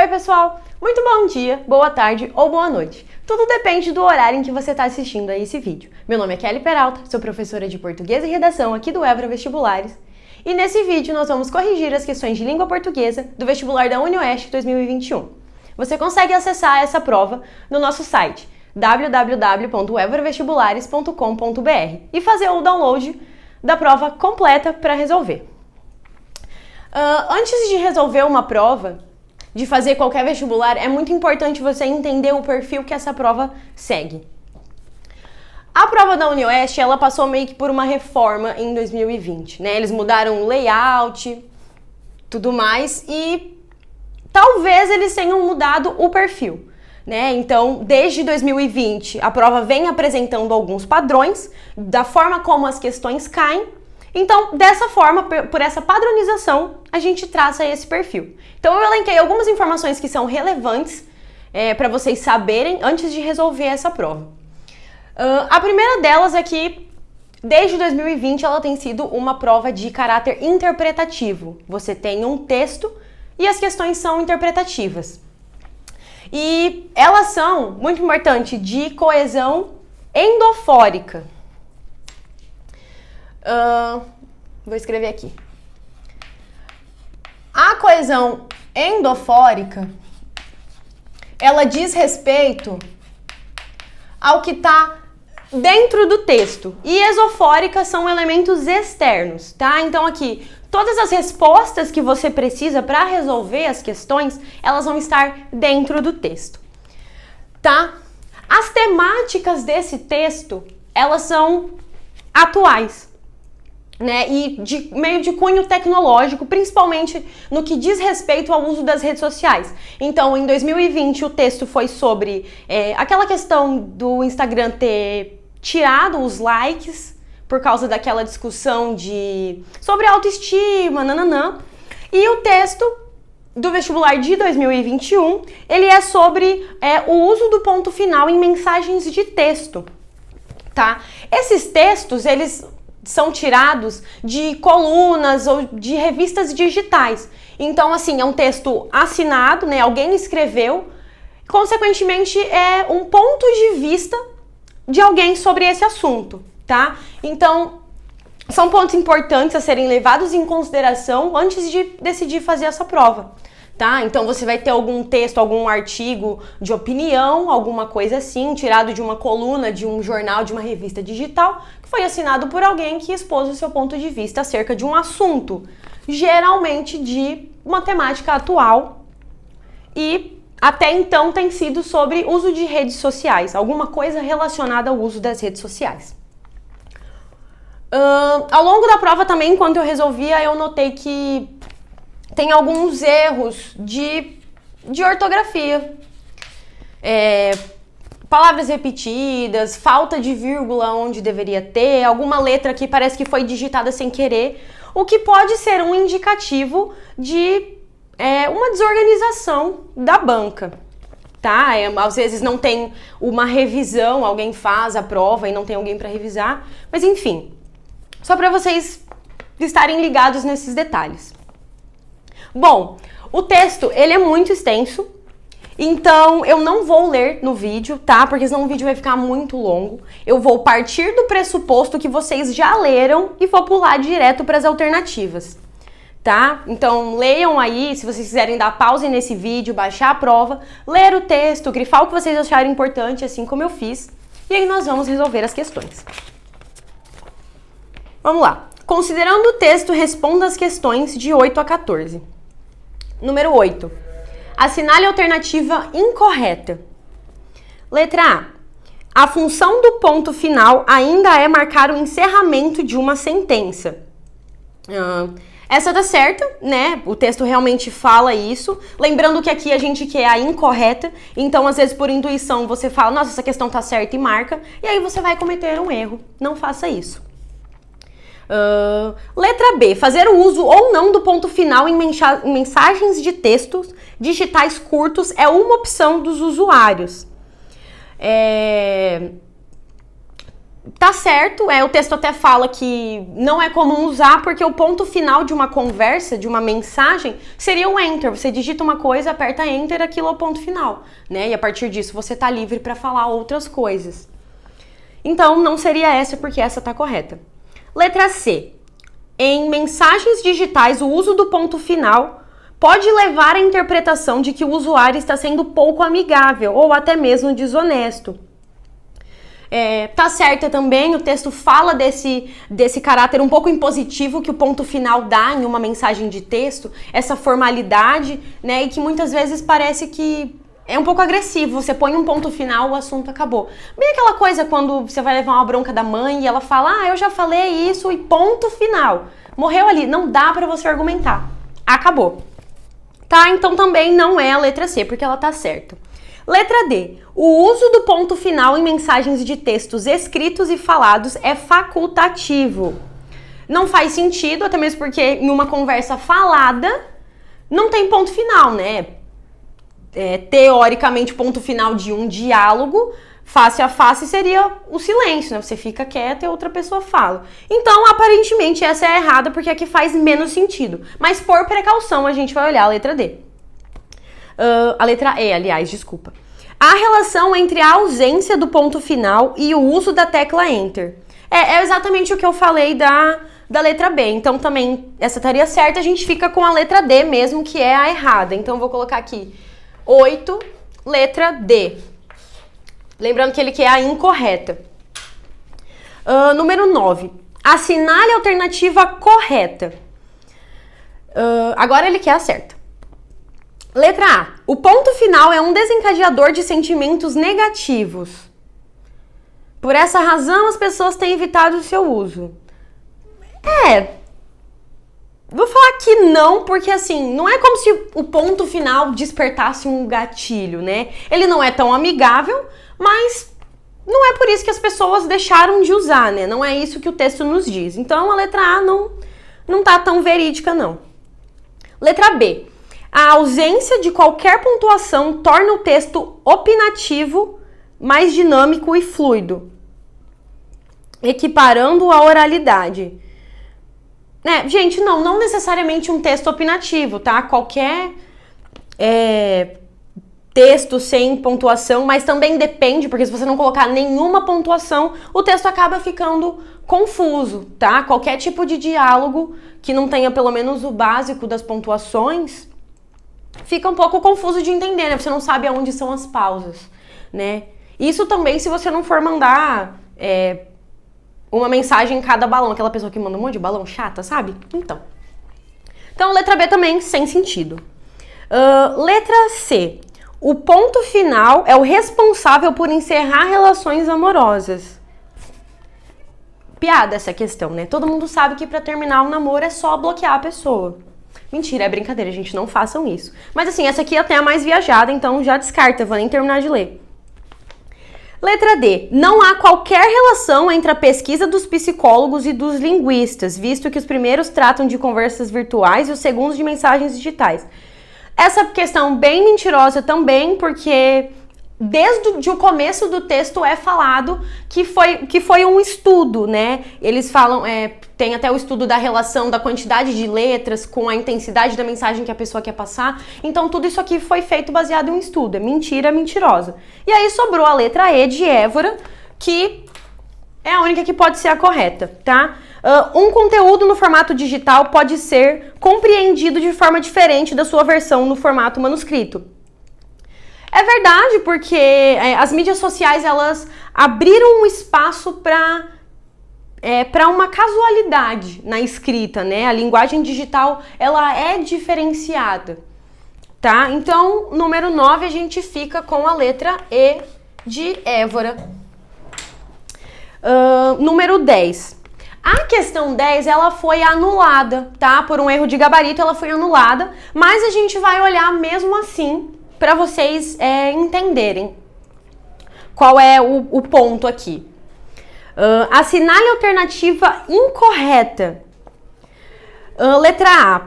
Oi pessoal, muito bom dia, boa tarde ou boa noite. Tudo depende do horário em que você está assistindo a esse vídeo. Meu nome é Kelly Peralta, sou professora de português e redação aqui do Évora Vestibulares. E nesse vídeo nós vamos corrigir as questões de língua portuguesa do vestibular da UniOeste 2021. Você consegue acessar essa prova no nosso site www.evoravestibulares.com.br e fazer o download da prova completa para resolver. Antes de resolver uma prova, de fazer qualquer vestibular, é muito importante você entender o perfil que essa prova segue. A prova da UniOeste, ela passou meio que por uma reforma em 2020, né? Eles mudaram o layout, tudo mais, e talvez eles tenham mudado o perfil, né? Então, desde 2020, a prova vem apresentando alguns padrões da forma como as questões caem. Então, dessa forma, por essa padronização, a gente traça esse perfil. Então, eu elenquei algumas informações que são relevantes para vocês saberem antes de resolver essa prova. A primeira delas é que, desde 2020, ela tem sido uma prova de caráter interpretativo. Você tem um texto e as questões são interpretativas. E elas são, muito importante, de coesão endofórica. Vou escrever aqui. A coesão endofórica, ela diz respeito ao que está dentro do texto. E exofórica são elementos externos, tá? Então aqui, todas as respostas que você precisa para resolver as questões, elas vão estar dentro do texto, tá? As temáticas desse texto, elas são atuais, né, e meio de cunho tecnológico, principalmente no que diz respeito ao uso das redes sociais. Então, em 2020, o texto foi sobre aquela questão do Instagram ter tirado os likes por causa daquela discussão sobre autoestima, nananã. E o texto do vestibular de 2021, ele é sobre o uso do ponto final em mensagens de texto, tá? Esses textos, eles são tirados de colunas ou de revistas digitais. Então, assim, é um texto assinado, né? Alguém escreveu. Consequentemente, é um ponto de vista de alguém sobre esse assunto, tá? Então, são pontos importantes a serem levados em consideração antes de decidir fazer essa prova, tá? Então, você vai ter algum texto, algum artigo de opinião, alguma coisa assim, tirado de uma coluna, de um jornal, de uma revista digital, que foi assinado por alguém que expôs o seu ponto de vista acerca de um assunto, geralmente de uma temática atual, e até então tem sido sobre uso de redes sociais, alguma coisa relacionada ao uso das redes sociais. Ao longo da prova também, enquanto eu resolvia, eu notei que tem alguns erros de ortografia. Palavras repetidas, falta de vírgula onde deveria ter, alguma letra que parece que foi digitada sem querer, o que pode ser um indicativo de uma desorganização da banca, tá? Às vezes não tem uma revisão, alguém faz a prova e não tem alguém para revisar, mas enfim, só para vocês estarem ligados nesses detalhes. Bom, o texto, ele é muito extenso, então eu não vou ler no vídeo, tá? Porque senão o vídeo vai ficar muito longo. Eu vou partir do pressuposto que vocês já leram e vou pular direto para as alternativas, tá? Então leiam aí, se vocês quiserem dar pause nesse vídeo, baixar a prova, ler o texto, grifar o que vocês acharem importante, assim como eu fiz, e aí nós vamos resolver as questões. Vamos lá. Considerando o texto, responda as questões de 8 a 14. Número 8. Assinale a alternativa incorreta. Letra A. A função do ponto final ainda é marcar o encerramento de uma sentença. Essa tá certa, né? O texto realmente fala isso. Lembrando que aqui a gente quer a incorreta. Então, às vezes, por intuição, você fala, nossa, essa questão tá certa e marca. E aí você vai cometer um erro. Não faça isso. Letra B. Fazer o uso ou não do ponto final em mensagens de textos digitais curtos é uma opção dos usuários. Tá certo, o texto até fala que não é comum usar porque o ponto final de uma conversa, de uma mensagem, seria o enter. Você digita uma coisa, aperta enter, aquilo é o ponto final, né? E a partir disso você tá livre para falar outras coisas. Então, não seria essa porque essa tá correta. Letra C. Em mensagens digitais, o uso do ponto final pode levar à interpretação de que o usuário está sendo pouco amigável ou até mesmo desonesto. Tá certa também, o texto fala desse caráter um pouco impositivo que o ponto final dá em uma mensagem de texto, essa formalidade, né, e que muitas vezes parece que é um pouco agressivo, você põe um ponto final, o assunto acabou. Bem aquela coisa quando você vai levar uma bronca da mãe e ela fala, eu já falei isso e ponto final. Morreu ali, não dá pra você argumentar. Acabou. Tá? Então também não é a letra C, porque ela tá certa. Letra D. O uso do ponto final em mensagens de textos escritos e falados é facultativo. Não faz sentido, até mesmo porque em uma conversa falada não tem ponto final, né? Teoricamente, ponto final de um diálogo face a face seria o silêncio, né? Você fica quieto e a outra pessoa fala. Então, aparentemente, essa é errada porque é que faz menos sentido. Mas por precaução, a gente vai olhar a letra D. A letra E, aliás, desculpa. A relação entre a ausência do ponto final e o uso da tecla Enter. É exatamente o que eu falei da letra B. Então, também, essa estaria certa, a gente fica com a letra D mesmo, que é a errada. Então, eu vou colocar aqui 8, letra D. Lembrando que ele quer a incorreta. Número 9. Assinale a alternativa correta. Agora ele quer a certa. Letra A. O ponto final é um desencadeador de sentimentos negativos. Por essa razão, as pessoas têm evitado o seu uso. Vou falar que não, porque assim, não é como se o ponto final despertasse um gatilho, né? Ele não é tão amigável, mas não é por isso que as pessoas deixaram de usar, né? Não é isso que o texto nos diz. Então, a letra A não tá tão verídica, não. Letra B. A ausência de qualquer pontuação torna o texto opinativo, mais dinâmico e fluido, equiparando a oralidade. Gente, não necessariamente um texto opinativo, tá? Qualquer texto sem pontuação, mas também depende, porque se você não colocar nenhuma pontuação, o texto acaba ficando confuso, tá? Qualquer tipo de diálogo que não tenha pelo menos o básico das pontuações, fica um pouco confuso de entender, né? Você não sabe aonde são as pausas, né? Isso também se você não for mandar uma mensagem em cada balão, aquela pessoa que manda um monte de balão chata, sabe? Então, letra B também sem sentido. Letra C. O ponto final é o responsável por encerrar relações amorosas. Piada essa questão, né? Todo mundo sabe que pra terminar um namoro é só bloquear a pessoa. Mentira, é brincadeira, gente, não façam isso. Mas assim, essa aqui é até a mais viajada, então já descarta, vou nem terminar de ler. Letra D. Não há qualquer relação entre a pesquisa dos psicólogos e dos linguistas, visto que os primeiros tratam de conversas virtuais e os segundos de mensagens digitais. Essa questão bem mentirosa também, porque desde o começo do texto é falado que foi um estudo, né? Eles falam, tem até o estudo da relação da quantidade de letras com a intensidade da mensagem que a pessoa quer passar. Então tudo isso aqui foi feito baseado em um estudo, é mentira, mentirosa. E aí sobrou a letra E de Évora, que é a única que pode ser a correta, tá? Um conteúdo no formato digital pode ser compreendido de forma diferente da sua versão no formato manuscrito. É verdade, porque as mídias sociais, elas abriram um espaço para uma casualidade na escrita, né? A linguagem digital, ela é diferenciada, tá? Então, número 9, a gente fica com a letra E de Évora. Número 10. A questão 10, ela foi anulada, tá? Por um erro de gabarito, ela foi anulada, mas a gente vai olhar mesmo assim para vocês entenderem qual é o ponto aqui. Assinale a alternativa incorreta. Letra A.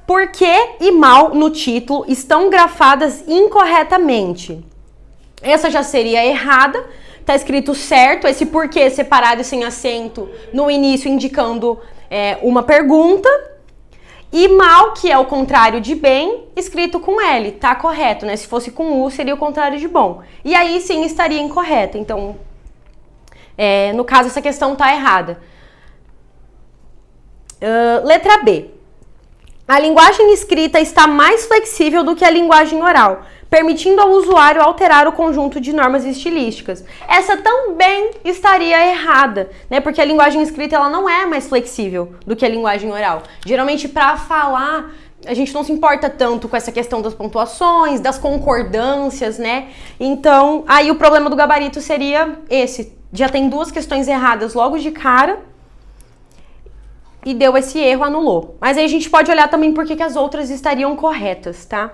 Por que e mal no título estão grafadas incorretamente? Essa já seria errada, tá escrito certo, esse porquê separado e sem acento no início indicando uma pergunta. E mal, que é o contrário de bem, escrito com L, tá correto, né? Se fosse com U, seria o contrário de bom. E aí sim estaria incorreto. Então, no caso, essa questão tá errada. Letra B. A linguagem escrita está mais flexível do que a linguagem oral, permitindo ao usuário alterar o conjunto de normas estilísticas. Essa também estaria errada, né? Porque a linguagem escrita ela não é mais flexível do que a linguagem oral. Geralmente, para falar, a gente não se importa tanto com essa questão das pontuações, das concordâncias, né? Então, aí o problema do gabarito seria esse. Já tem duas questões erradas logo de cara e deu esse erro, anulou. Mas aí a gente pode olhar também por que as outras estariam corretas, tá?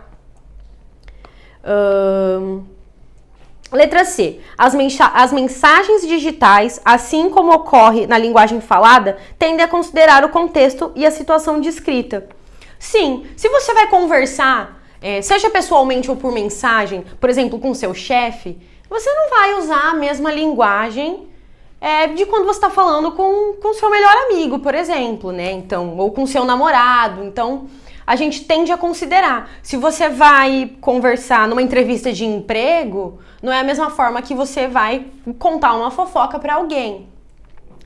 Letra C. As mensagens digitais, assim como ocorre na linguagem falada, tendem a considerar o contexto e a situação de escrita. Sim, se você vai conversar, seja pessoalmente ou por mensagem, por exemplo, com seu chefe, você não vai usar a mesma linguagem de quando você está falando com seu melhor amigo, por exemplo, né? Então, ou com seu namorado. Então, a gente tende a considerar. Se você vai conversar numa entrevista de emprego, não é a mesma forma que você vai contar uma fofoca para alguém,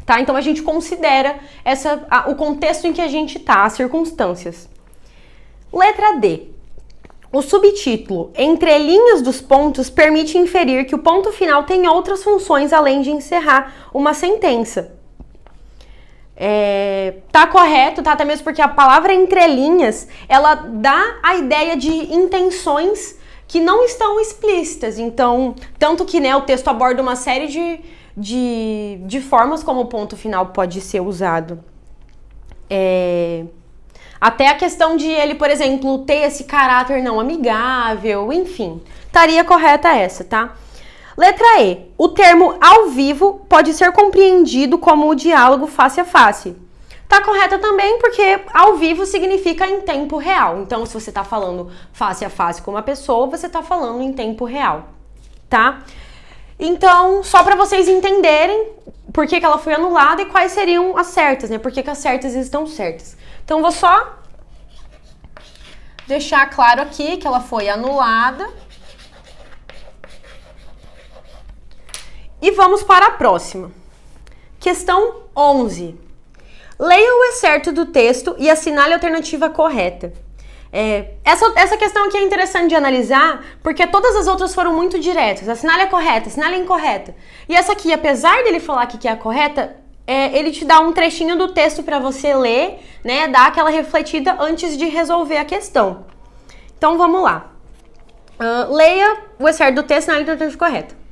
tá? Então, a gente considera o contexto em que a gente tá, as circunstâncias. Letra D. O subtítulo entre linhas dos pontos permite inferir que o ponto final tem outras funções além de encerrar uma sentença. Tá correto, tá? Até mesmo porque a palavra entrelinhas, ela dá a ideia de intenções que não estão explícitas. Então, tanto que, né, o texto aborda uma série de formas como o ponto final pode ser usado. Até a questão de ele, por exemplo, ter esse caráter não amigável, enfim. Estaria correta essa, tá? Letra E. O termo ao vivo pode ser compreendido como o diálogo face a face. Tá correta também porque ao vivo significa em tempo real. Então, se você tá falando face a face com uma pessoa, você tá falando em tempo real, tá? Então, só para vocês entenderem por que ela foi anulada e quais seriam as certas, né? Por que as certas estão certas. Então, vou só deixar claro aqui que ela foi anulada. E vamos para a próxima. Questão 11. Leia o excerto do texto e assinale a alternativa correta. Essa questão aqui é interessante de analisar, porque todas as outras foram muito diretas. Assinale a correta, assinale a incorreta. E essa aqui, apesar dele falar que é a correta, ele te dá um trechinho do texto para você ler, né? Dar aquela refletida antes de resolver a questão. Então, vamos lá. Leia o excerto do texto e assinale a alternativa correta.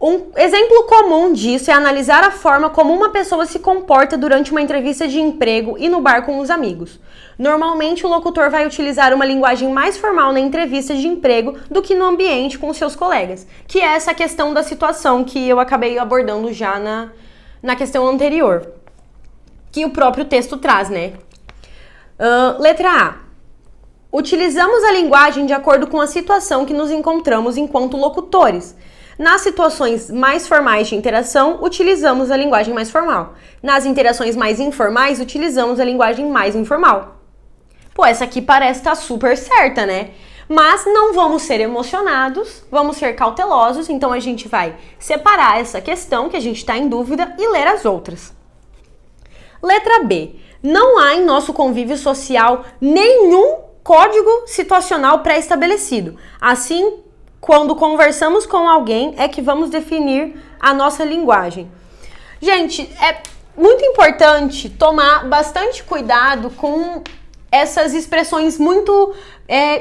Um exemplo comum disso é analisar a forma como uma pessoa se comporta durante uma entrevista de emprego e no bar com os amigos. Normalmente, o locutor vai utilizar uma linguagem mais formal na entrevista de emprego do que no ambiente com seus colegas, que é essa questão da situação que eu acabei abordando já na questão anterior, que o próprio texto traz, né? Letra A. Utilizamos a linguagem de acordo com a situação que nos encontramos enquanto locutores. Nas situações mais formais de interação, utilizamos a linguagem mais formal. Nas interações mais informais, utilizamos a linguagem mais informal. Pô, essa aqui parece estar super certa, né? Mas não vamos ser emocionados, vamos ser cautelosos, então a gente vai separar essa questão que a gente está em dúvida e ler as outras. Letra B. Não há em nosso convívio social nenhum código situacional pré-estabelecido. Assim, quando conversamos com alguém, é que vamos definir a nossa linguagem. Gente, é muito importante tomar bastante cuidado com essas expressões muito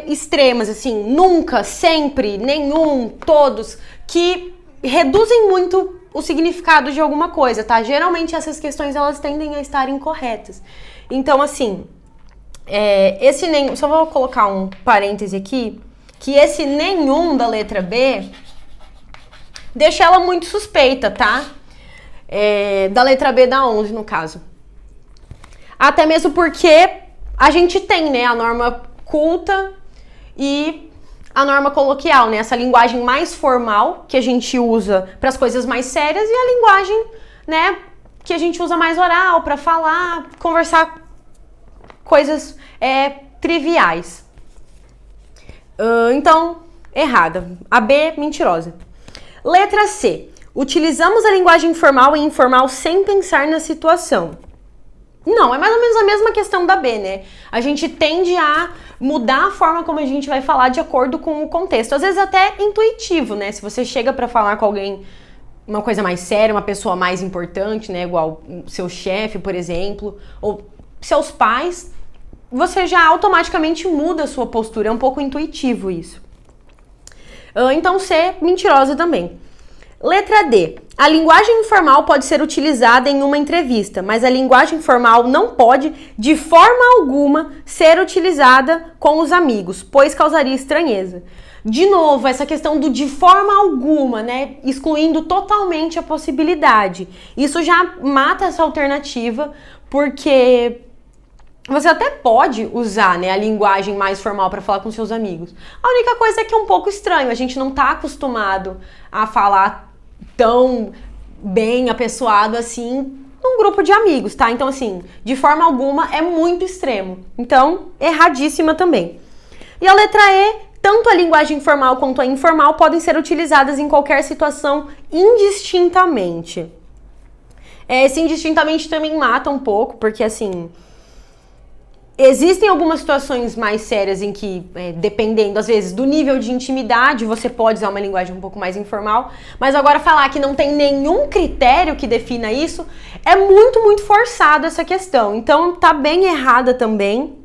extremas, assim, nunca, sempre, nenhum, todos, que reduzem muito o significado de alguma coisa, tá? Geralmente essas questões, elas tendem a estar incorretas. Então, assim, esse nenhum, só vou colocar um parêntese aqui, que esse nenhum da letra B deixa ela muito suspeita, tá? Da letra B da 11, no caso. Até mesmo porque a gente tem, né, a norma culta e a norma coloquial, né? Essa linguagem mais formal que a gente usa para as coisas mais sérias e a linguagem, né, que a gente usa mais oral para falar, conversar coisas triviais. Então, errada. A B, mentirosa. Letra C. Utilizamos a linguagem formal e informal sem pensar na situação. Não, é mais ou menos a mesma questão da B, né? A gente tende a mudar a forma como a gente vai falar de acordo com o contexto. Às vezes até intuitivo, né? Se você chega pra falar com alguém uma coisa mais séria, uma pessoa mais importante, né? Igual seu chefe, por exemplo, ou seus pais, você já automaticamente muda a sua postura. É um pouco intuitivo isso. Então C, mentirosa também. Letra D. A linguagem informal pode ser utilizada em uma entrevista, mas a linguagem formal não pode, de forma alguma, ser utilizada com os amigos, pois causaria estranheza. De novo, essa questão do de forma alguma, né? Excluindo totalmente a possibilidade. Isso já mata essa alternativa, porque você até pode usar, né, a linguagem mais formal para falar com seus amigos. A única coisa é que é um pouco estranho, a gente não está acostumado a falar tão bem apessoado assim num grupo de amigos, tá? Então, assim, de forma alguma é muito extremo. Então, erradíssima também. E a letra E, tanto a linguagem formal quanto a informal podem ser utilizadas em qualquer situação indistintamente. Esse indistintamente também mata um pouco, porque assim, existem algumas situações mais sérias em que, dependendo, às vezes, do nível de intimidade, você pode usar uma linguagem um pouco mais informal, mas agora falar que não tem nenhum critério que defina isso, é muito, muito forçado essa questão. Então, tá bem errada também.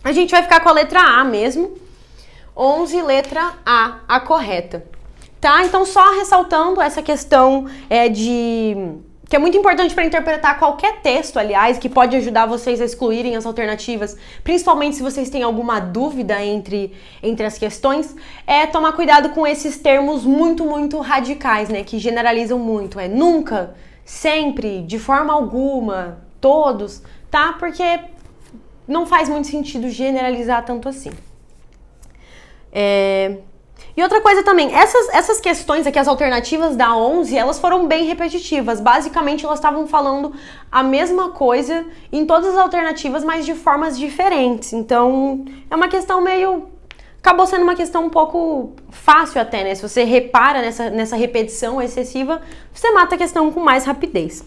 A gente vai ficar com a letra A mesmo. 11, letra A correta. Tá? Então, só ressaltando essa questão que é muito importante para interpretar qualquer texto, aliás, que pode ajudar vocês a excluírem as alternativas, principalmente se vocês têm alguma dúvida entre as questões, é tomar cuidado com esses termos muito, muito radicais, né, que generalizam muito. Nunca, sempre, de forma alguma, todos, tá? Porque não faz muito sentido generalizar tanto assim. E outra coisa também, essas questões aqui, as alternativas da 11, elas foram bem repetitivas. Basicamente, elas estavam falando a mesma coisa em todas as alternativas, mas de formas diferentes. Então, é uma questão acabou sendo uma questão um pouco fácil até, né? Se você repara nessa repetição excessiva, você mata a questão com mais rapidez.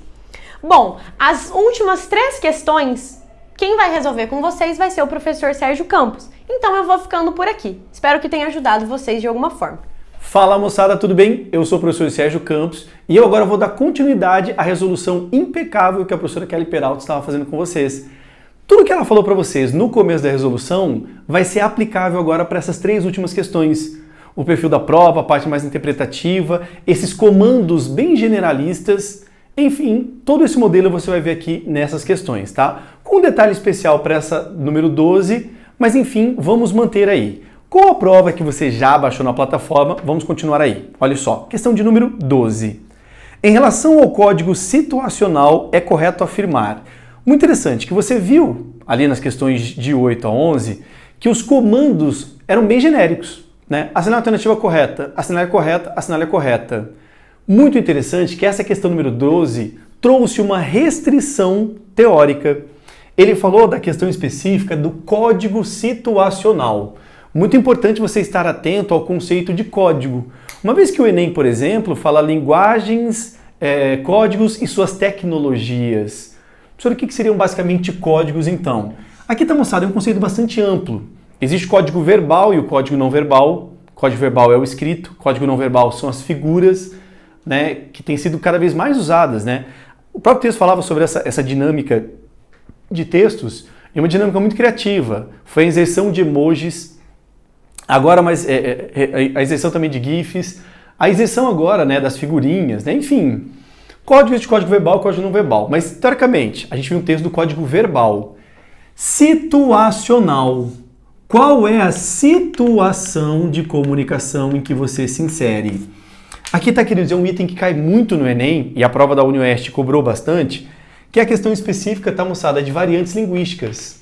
Bom, as últimas 3 questões, quem vai resolver com vocês vai ser o professor Sérgio Campos. Então eu vou ficando por aqui. Espero que tenha ajudado vocês de alguma forma. Fala moçada, tudo bem? Eu sou o professor Sérgio Campos e eu agora vou dar continuidade à resolução impecável que a professora Kelly Peralta estava fazendo com vocês. Tudo que ela falou para vocês no começo da resolução vai ser aplicável agora para essas 3 últimas questões. O perfil da prova, a parte mais interpretativa, esses comandos bem generalistas, enfim, todo esse modelo você vai ver aqui nessas questões, tá? Com um detalhe especial para essa número 12, mas enfim, vamos manter aí. Com a prova que você já baixou na plataforma, vamos continuar aí. Olha só, questão de número 12. Em relação ao código situacional, é correto afirmar. Muito interessante que você viu ali nas questões de 8 a 11 que os comandos eram bem genéricos, né? Assinale a alternativa correta, assinale a correta, assinale a correta. Muito interessante que essa questão número 12 trouxe uma restrição teórica. Ele falou da questão específica do código situacional. Muito importante você estar atento ao conceito de código. Uma vez que o Enem, por exemplo, fala linguagens, códigos e suas tecnologias. Professor, o que seriam basicamente códigos então? Aqui está mostrado um conceito bastante amplo. Existe o código verbal e o código não verbal. O código verbal é o escrito, o código não verbal são as figuras, né, que têm sido cada vez mais usadas, né? O próprio texto falava sobre essa dinâmica de textos, é uma dinâmica muito criativa. Foi a inserção de emojis, agora a inserção também de GIFs, a inserção agora, né, das figurinhas, né? Enfim, códigos de código verbal e código não verbal. Mas, teoricamente, a gente viu um texto do código verbal. Situacional. Qual é a situação de comunicação em que você se insere? Aqui está, queridos, é um item que cai muito no Enem, e a prova da UniOeste cobrou bastante, que é a questão específica, tá, moçada, de variantes linguísticas.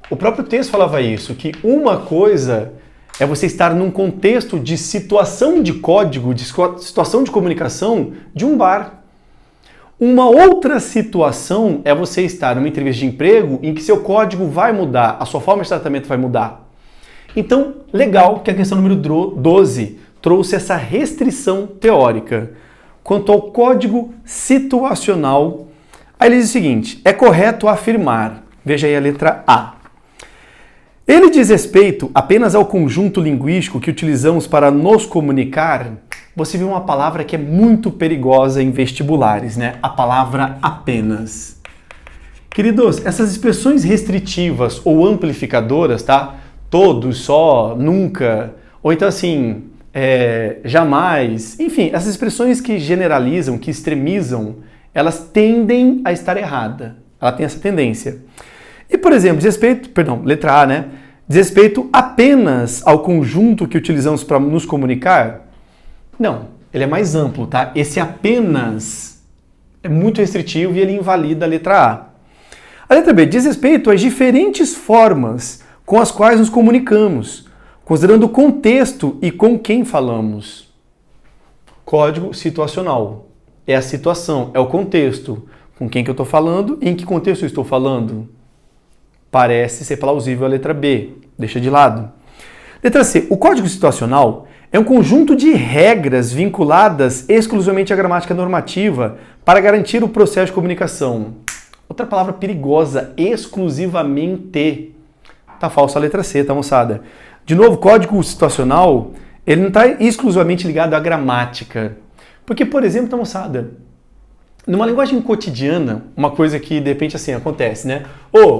O próprio texto falava isso, que uma coisa é você estar num contexto de situação de código, de situação de comunicação de um bar. Uma outra situação é você estar numa entrevista de emprego em que seu código vai mudar, a sua forma de tratamento vai mudar. Então, legal que a questão número 12 trouxe essa restrição teórica. Quanto ao código situacional, aí ele diz o seguinte: é correto afirmar, veja aí a letra A. Ele diz respeito apenas ao conjunto linguístico que utilizamos para nos comunicar. Você viu uma palavra que é muito perigosa em vestibulares, né? A palavra apenas. Queridos, essas expressões restritivas ou amplificadoras, tá? Todos, só, nunca, ou então assim, jamais, enfim, essas expressões que generalizam, que extremizam, elas tendem a estar errada. Ela tem essa tendência. E, por exemplo, letra A, né? Diz respeito apenas ao conjunto que utilizamos para nos comunicar? Não, ele é mais amplo, tá? Esse apenas é muito restritivo e ele invalida a letra A. A letra B diz respeito às diferentes formas com as quais nos comunicamos, considerando o contexto e com quem falamos. Código situacional. É a situação, é o contexto. Com quem que eu estou falando e em que contexto eu estou falando. Parece ser plausível a letra B. Deixa de lado. Letra C. O código situacional é um conjunto de regras vinculadas exclusivamente à gramática normativa para garantir o processo de comunicação. Outra palavra perigosa, exclusivamente. Tá falsa a letra C, tá, moçada? De novo, código situacional, ele não está exclusivamente ligado à gramática. Porque, por exemplo, tá, moçada, numa linguagem cotidiana, uma coisa que de repente assim acontece, né?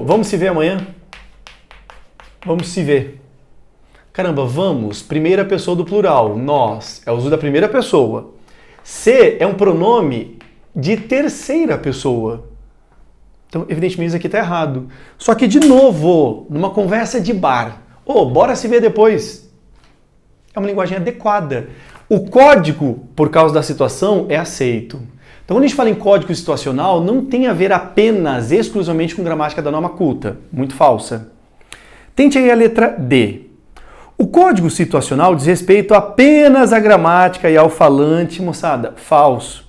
Vamos se ver amanhã? Vamos se ver. Caramba, vamos, primeira pessoa do plural, nós, é o uso da primeira pessoa. Se é um pronome de terceira pessoa. Então, evidentemente, isso aqui está errado. Só que, de novo, numa conversa de bar, bora se ver depois. É uma linguagem adequada. O código, por causa da situação, é aceito. Então, quando a gente fala em código situacional, não tem a ver apenas, exclusivamente com gramática da norma culta. Muito falsa. Tente aí a letra D. O código situacional diz respeito apenas à gramática e ao falante, moçada. Falso.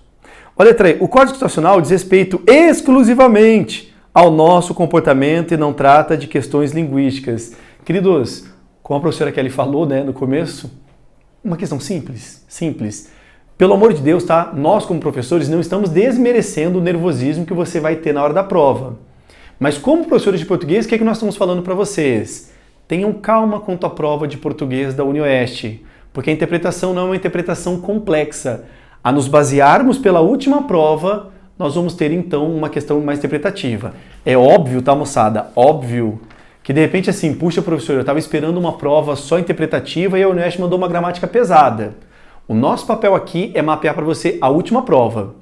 Olha a letra E. O código situacional diz respeito exclusivamente ao nosso comportamento e não trata de questões linguísticas. Queridos, como a professora Kelly falou, né, no começo, uma questão simples. Pelo amor de Deus, tá? Nós, como professores, não estamos desmerecendo o nervosismo que você vai ter na hora da prova. Mas como professores de português, o que é que nós estamos falando para vocês? Tenham calma quanto à prova de português da UniOeste, porque a interpretação não é uma interpretação complexa. A nos basearmos pela última prova, nós vamos ter então uma questão mais interpretativa. É óbvio, tá, moçada? Óbvio que de repente assim, puxa, professor, eu estava esperando uma prova só interpretativa e a UniOeste mandou uma gramática pesada. O nosso papel aqui é mapear para você a última prova.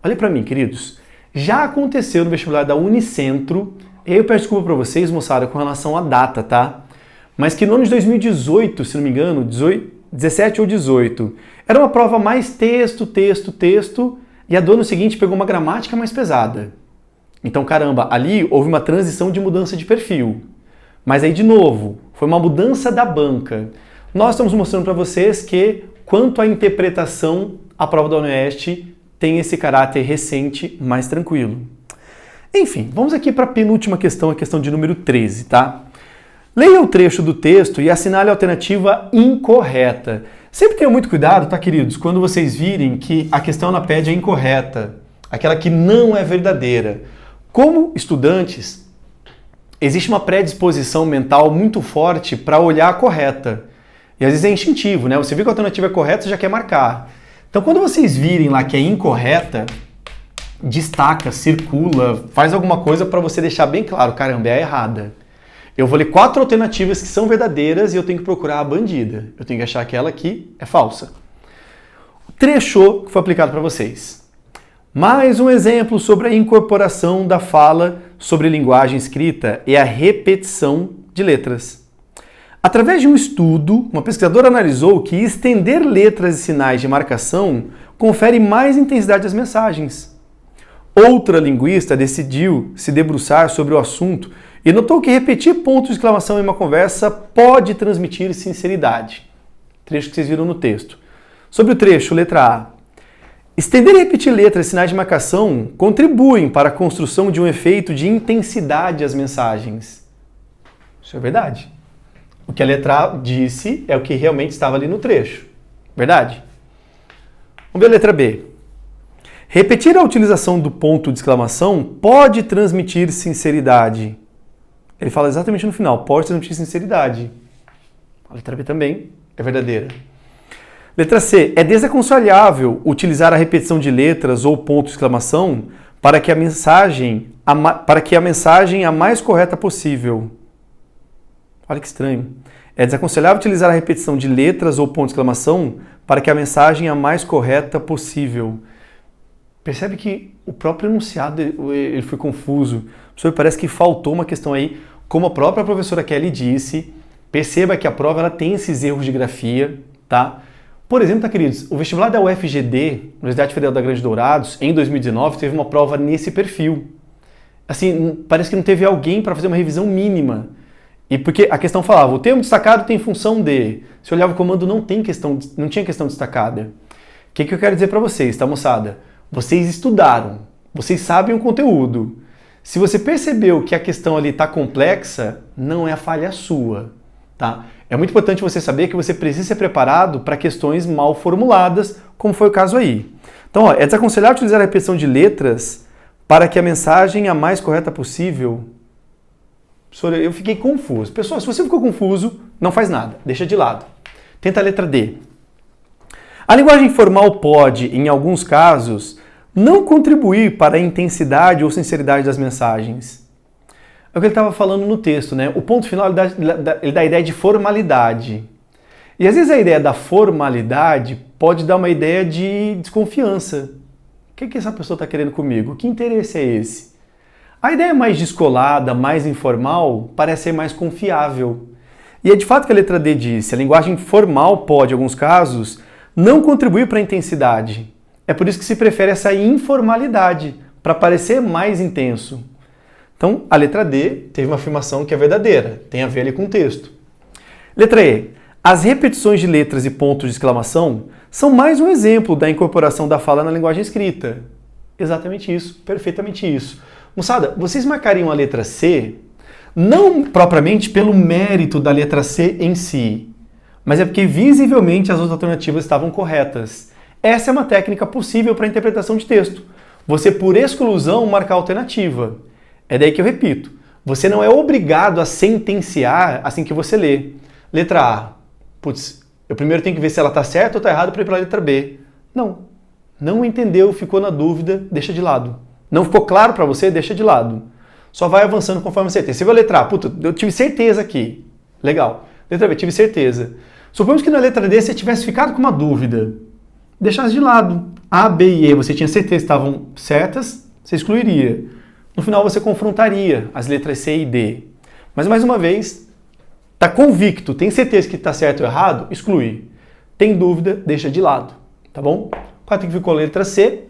Olha para mim, queridos. Já aconteceu no vestibular da Unicentro, eu peço desculpa para vocês, moçada, com relação à data, tá? Mas que no ano de 2018, se não me engano, 17 ou 18, era uma prova mais texto, e a do ano seguinte pegou uma gramática mais pesada. Então, caramba, ali houve uma transição de mudança de perfil. Mas aí, de novo, foi uma mudança da banca. Nós estamos mostrando para vocês que, quanto à interpretação, a prova da UniOeste tem esse caráter recente, mais tranquilo. Enfim, vamos aqui para a penúltima questão, a questão de número 13, tá? Leia o trecho do texto e assinale a alternativa incorreta. Sempre tenham muito cuidado, tá, queridos? Quando vocês virem que a questão na PED é incorreta, aquela que não é verdadeira. Como estudantes, existe uma predisposição mental muito forte para olhar a correta. E às vezes é instintivo, né? Você viu que a alternativa é correta, você já quer marcar. Então, quando vocês virem lá que é incorreta, destaca, circula, faz alguma coisa para você deixar bem claro, caramba, é a errada. Eu vou ler 4 alternativas que são verdadeiras e eu tenho que procurar a bandida. Eu tenho que achar aquela que é falsa. O trecho que foi aplicado para vocês. Mais um exemplo sobre a incorporação da fala sobre linguagem escrita e a repetição de letras. Através de um estudo, uma pesquisadora analisou que estender letras e sinais de marcação confere mais intensidade às mensagens. Outra linguista decidiu se debruçar sobre o assunto E notou que repetir ponto de exclamação em uma conversa pode transmitir sinceridade. Trecho que vocês viram no texto. Sobre o trecho, letra A. Estender e repetir letras e sinais de marcação contribuem para a construção de um efeito de intensidade às mensagens. Isso é verdade. O que a letra A disse é o que realmente estava ali no trecho. Verdade? Vamos ver a letra B. Repetir a utilização do ponto de exclamação pode transmitir sinceridade. Ele fala exatamente no final, pode transmitir sinceridade. A letra B também é verdadeira. Letra C. É desaconselhável utilizar a repetição de letras ou ponto de exclamação para que a mensagem a mais correta possível. Olha que estranho. É desaconselhável utilizar a repetição de letras ou ponto de exclamação para que a mensagem a mais correta possível. Percebe que o próprio enunciado ele foi confuso. Professor, parece que faltou uma questão aí. Como a própria professora Kelly disse, perceba que a prova ela tem esses erros de grafia, tá? Por exemplo, tá, queridos, o vestibular da UFGD, Universidade Federal da Grande Dourados, em 2019, teve uma prova nesse perfil. Assim, parece que não teve alguém para fazer uma revisão mínima. E porque a questão falava, o termo destacado tem função de. Se olhava o comando, não tinha questão destacada. O que eu quero dizer para vocês, tá, moçada? Vocês estudaram, vocês sabem o conteúdo. Se você percebeu que a questão ali está complexa, não é a falha sua, tá? É muito importante você saber que você precisa ser preparado para questões mal formuladas, como foi o caso aí. Então, ó, é desaconselhável utilizar a repetição de letras para que a mensagem a mais correta possível. Professor, eu fiquei confuso. Pessoal, se você ficou confuso, não faz nada, deixa de lado. Tenta a letra D. A linguagem formal pode, em alguns casos, não contribuir para a intensidade ou sinceridade das mensagens. É o que ele estava falando no texto, né? O ponto final ele dá a ideia de formalidade. E às vezes a ideia da formalidade pode dar uma ideia de desconfiança. O que essa pessoa está querendo comigo? Que interesse é esse? A ideia mais descolada, mais informal, parece ser mais confiável. E é de fato que a letra D diz, a linguagem formal pode, em alguns casos, não contribuir para a intensidade. É por isso que se prefere essa informalidade, para parecer mais intenso. Então, a letra D teve uma afirmação que é verdadeira, tem a ver ali com o texto. Letra E. As repetições de letras e pontos de exclamação são mais um exemplo da incorporação da fala na linguagem escrita. Exatamente isso, perfeitamente isso. Moçada, vocês marcariam a letra C, não propriamente pelo mérito da letra C em si, mas é porque visivelmente as outras alternativas estavam corretas. Essa é uma técnica possível para interpretação de texto. Você, por exclusão, marcar a alternativa. É daí que eu repito. Você não é obrigado a sentenciar assim que você lê. Letra A. Putz, eu primeiro tenho que ver se ela está certa ou está errada para ir para a letra B. Não. Não entendeu, ficou na dúvida, deixa de lado. Não ficou claro para você, deixa de lado. Só vai avançando conforme você tem. Você viu a letra A? Puta, eu tive certeza aqui. Legal. Letra B, tive certeza. Suponhamos que na letra D você tivesse ficado com uma dúvida. Deixasse de lado. A, B e E, você tinha certeza que estavam certas, você excluiria. No final você confrontaria as letras C e D. Mas mais uma vez, está convicto, tem certeza que está certo ou errado, exclui. Tem dúvida, deixa de lado. Tá bom? Quatro que ficou a letra C.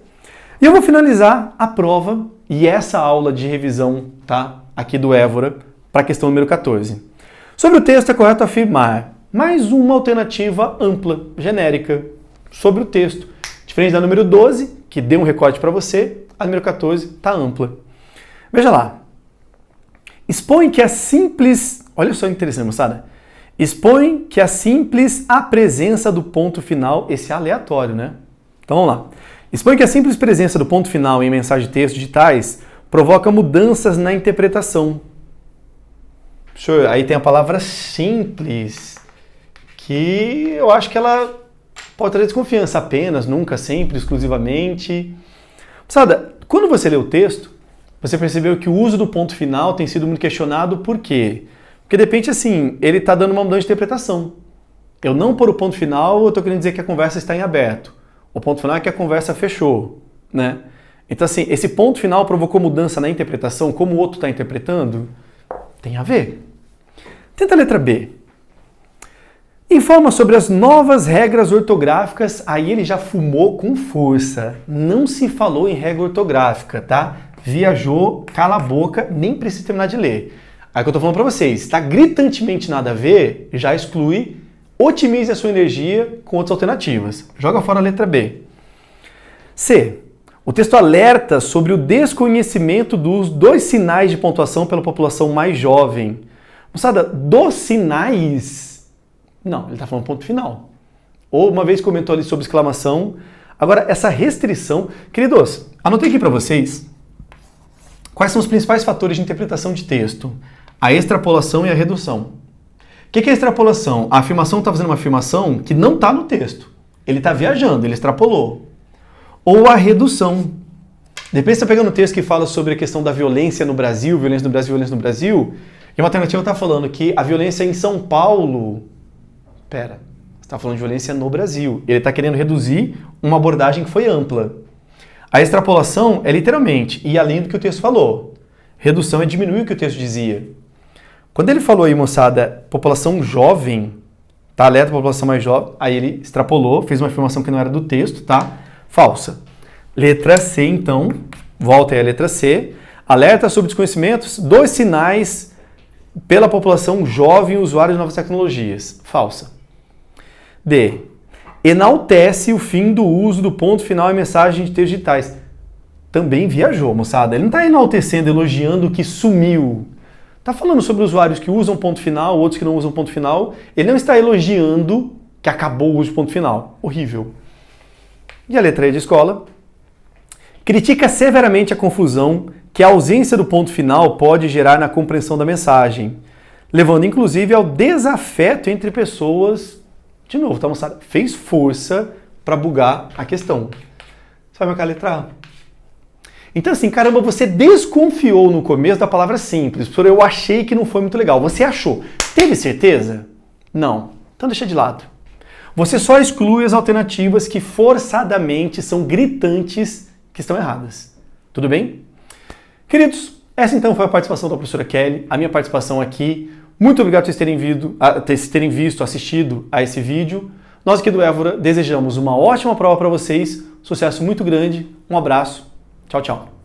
E eu vou finalizar a prova e essa aula de revisão, tá? Aqui do Évora, para a questão número 14. Sobre o texto é correto afirmar mais uma alternativa ampla, genérica, sobre o texto. Diferente da número 12, que deu um recorte para você, a número 14 está ampla. Veja lá. Expõe que a simples... Olha só que interessante, moçada. Expõe que a simples presença do ponto final, esse é aleatório, né? Então vamos lá. Expõe que a simples presença do ponto final em mensagem de texto digitais provoca mudanças na interpretação. Aí tem a palavra simples, que eu acho que ela pode trazer desconfiança apenas, nunca, sempre, exclusivamente. Moçada, quando você lê o texto, você percebeu que o uso do ponto final tem sido muito questionado, por quê? Porque de repente, assim, ele está dando uma mudança de interpretação. Eu não pôr o ponto final, eu estou querendo dizer que a conversa está em aberto. O ponto final é que a conversa fechou, né? Então, assim, esse ponto final provocou mudança na interpretação, como o outro está interpretando? Tem a ver. Tenta a letra B. Informa sobre as novas regras ortográficas, aí ele já fumou com força. Não se falou em regra ortográfica, tá? Viajou, cala a boca, nem precisa terminar de ler. Aí que eu tô falando para vocês, está gritantemente nada a ver, já exclui, otimize a sua energia com outras alternativas. Joga fora a letra B. C. O texto alerta sobre o desconhecimento dos 2 sinais de pontuação pela população mais jovem. Moçada, dos sinais? Não, ele está falando ponto final. Ou uma vez comentou ali sobre exclamação. Agora, essa restrição... Queridos, anotei aqui para vocês quais são os principais fatores de interpretação de texto. A extrapolação e a redução. O que é a extrapolação? A afirmação está fazendo uma afirmação que não está no texto. Ele está viajando, ele extrapolou. Ou a redução. De repente você está pegando um texto que fala sobre a questão da violência no Brasil, violência no Brasil, violência no Brasil, e uma alternativa está falando que a violência em São Paulo... Pera, você está falando de violência no Brasil. Ele está querendo reduzir uma abordagem que foi ampla. A extrapolação é literalmente ir além do que o texto falou. Redução é diminuir o que o texto dizia. Quando ele falou aí, moçada, população jovem, tá? Alerta a população mais jovem, aí ele extrapolou, fez uma afirmação que não era do texto, tá? Falsa. Letra C, então, volta aí a letra C. Alerta sobre desconhecimentos, 2 sinais pela população jovem usuária de novas tecnologias. Falsa. D. Enaltece o fim do uso do ponto final em mensagens de textos digitais. Também viajou, moçada. Ele não está enaltecendo, elogiando o que sumiu. Está falando sobre usuários que usam ponto final, outros que não usam ponto final. Ele não está elogiando que acabou o uso de ponto final. Horrível. E a letra E de escola? Critica severamente a confusão que a ausência do ponto final pode gerar na compreensão da mensagem, levando inclusive ao desafeto entre pessoas. De novo, tá, moçada? Fez força para bugar a questão. Você vai marcar a letra A. Então assim, caramba, você desconfiou no começo da palavra simples. Professor, eu achei que não foi muito legal. Você achou. Teve certeza? Não. Então deixa de lado. Você só exclui as alternativas que forçadamente são gritantes que estão erradas. Tudo bem? Queridos, essa então foi a participação da professora Kelly, a minha participação aqui. Muito obrigado por vocês terem visto, assistido a esse vídeo. Nós aqui do Évora desejamos uma ótima prova para vocês, sucesso muito grande, um abraço, tchau, tchau.